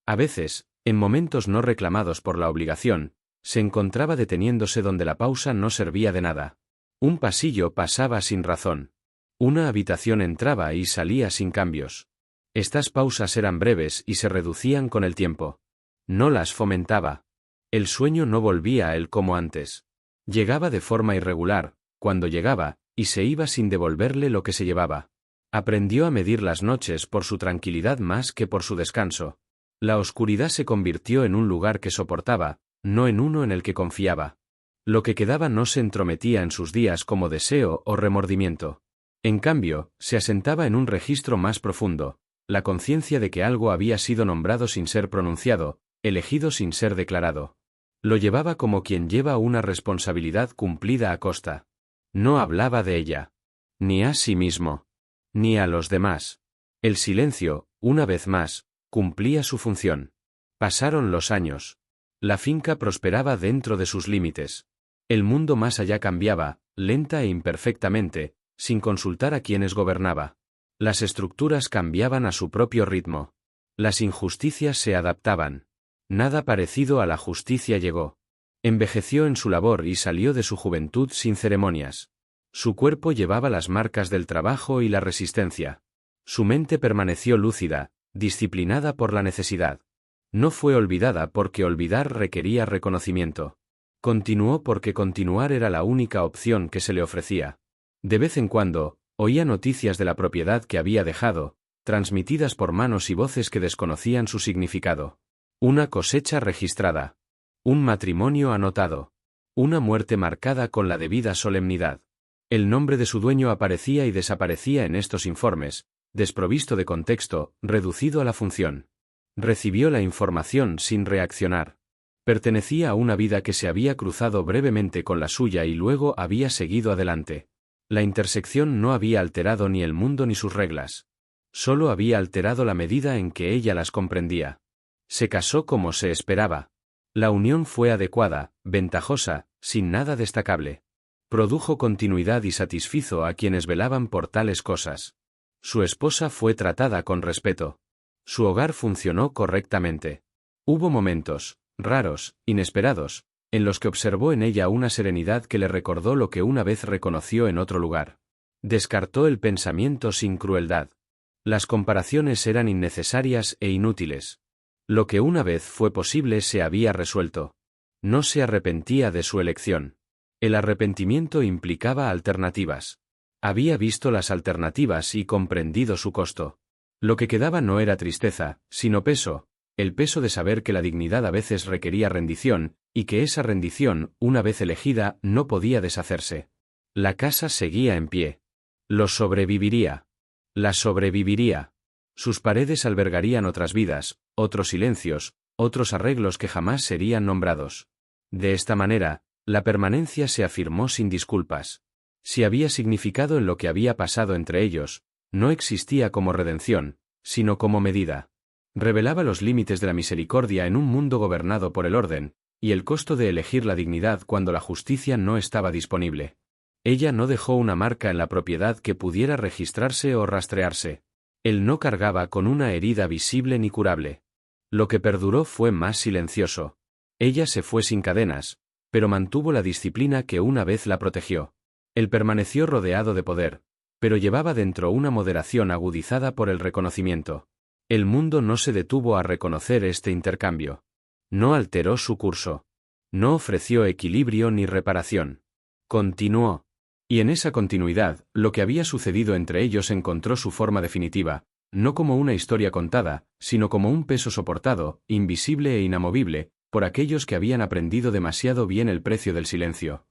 A veces, en momentos no reclamados por la obligación, se encontraba deteniéndose donde la pausa no servía de nada. Un pasillo pasaba sin razón. Una habitación entraba y salía sin cambios. Estas pausas eran breves y se reducían con el tiempo. No las fomentaba. El sueño no volvía a él como antes. Llegaba de forma irregular, cuando llegaba, y se iba sin devolverle lo que se llevaba. Aprendió a medir las noches por su tranquilidad más que por su descanso. La oscuridad se convirtió en un lugar que soportaba, no en uno en el que confiaba. Lo que quedaba no se entrometía en sus días como deseo o remordimiento. En cambio, se asentaba en un registro más profundo, la conciencia de que algo había sido nombrado sin ser pronunciado, elegido sin ser declarado. Lo llevaba como quien lleva una responsabilidad cumplida a costa. No hablaba de ella. Ni a sí mismo. Ni a los demás. El silencio, una vez más, cumplía su función. Pasaron los años. La finca prosperaba dentro de sus límites. El mundo más allá cambiaba, lenta e imperfectamente, sin consultar a quienes gobernaba. Las estructuras cambiaban a su propio ritmo. Las injusticias se adaptaban. Nada parecido a la justicia llegó. Envejeció en su labor y salió de su juventud sin ceremonias. Su cuerpo llevaba las marcas del trabajo y la resistencia. Su mente permaneció lúcida, disciplinada por la necesidad. No fue olvidada porque olvidar requería reconocimiento. Continuó porque continuar era la única opción que se le ofrecía. De vez en cuando, oía noticias de la propiedad que había dejado, transmitidas por manos y voces que desconocían su significado. Una cosecha registrada. Un matrimonio anotado. Una muerte marcada con la debida solemnidad. El nombre de su dueño aparecía y desaparecía en estos informes, desprovisto de contexto, reducido a la función. Recibió la información sin reaccionar. Pertenecía a una vida que se había cruzado brevemente con la suya y luego había seguido adelante. La intersección no había alterado ni el mundo ni sus reglas. Solo había alterado la medida en que ella las comprendía. Se casó como se esperaba. La unión fue adecuada, ventajosa, sin nada destacable. Produjo continuidad y satisfizo a quienes velaban por tales cosas. Su esposa fue tratada con respeto. Su hogar funcionó correctamente. Hubo momentos, raros, inesperados, en los que observó en ella una serenidad que le recordó lo que una vez reconoció en otro lugar. Descartó el pensamiento sin crueldad. Las comparaciones eran innecesarias e inútiles. Lo que una vez fue posible se había resuelto. No se arrepentía de su elección. El arrepentimiento implicaba alternativas. Había visto las alternativas y comprendido su costo. Lo que quedaba no era tristeza, sino peso, el peso de saber que la dignidad a veces requería rendición, y que esa rendición, una vez elegida, no podía deshacerse. La casa seguía en pie. Lo sobreviviría. La sobreviviría. Sus paredes albergarían otras vidas, otros silencios, otros arreglos que jamás serían nombrados. De esta manera, la permanencia se afirmó sin disculpas. Si había significado en lo que había pasado entre ellos, no existía como redención, sino como medida. Revelaba los límites de la misericordia en un mundo gobernado por el orden, y el costo de elegir la dignidad cuando la justicia no estaba disponible. Ella no dejó una marca en la propiedad que pudiera registrarse o rastrearse. Él no cargaba con una herida visible ni curable. Lo que perduró fue más silencioso. Ella se fue sin cadenas, pero mantuvo la disciplina que una vez la protegió. Él permaneció rodeado de poder, pero llevaba dentro una moderación agudizada por el reconocimiento. El mundo no se detuvo a reconocer este intercambio. No alteró su curso. No ofreció equilibrio ni reparación. Continuó. Y en esa continuidad, lo que había sucedido entre ellos encontró su forma definitiva, no como una historia contada, sino como un peso soportado, invisible e inamovible, por aquellos que habían aprendido demasiado bien el precio del silencio.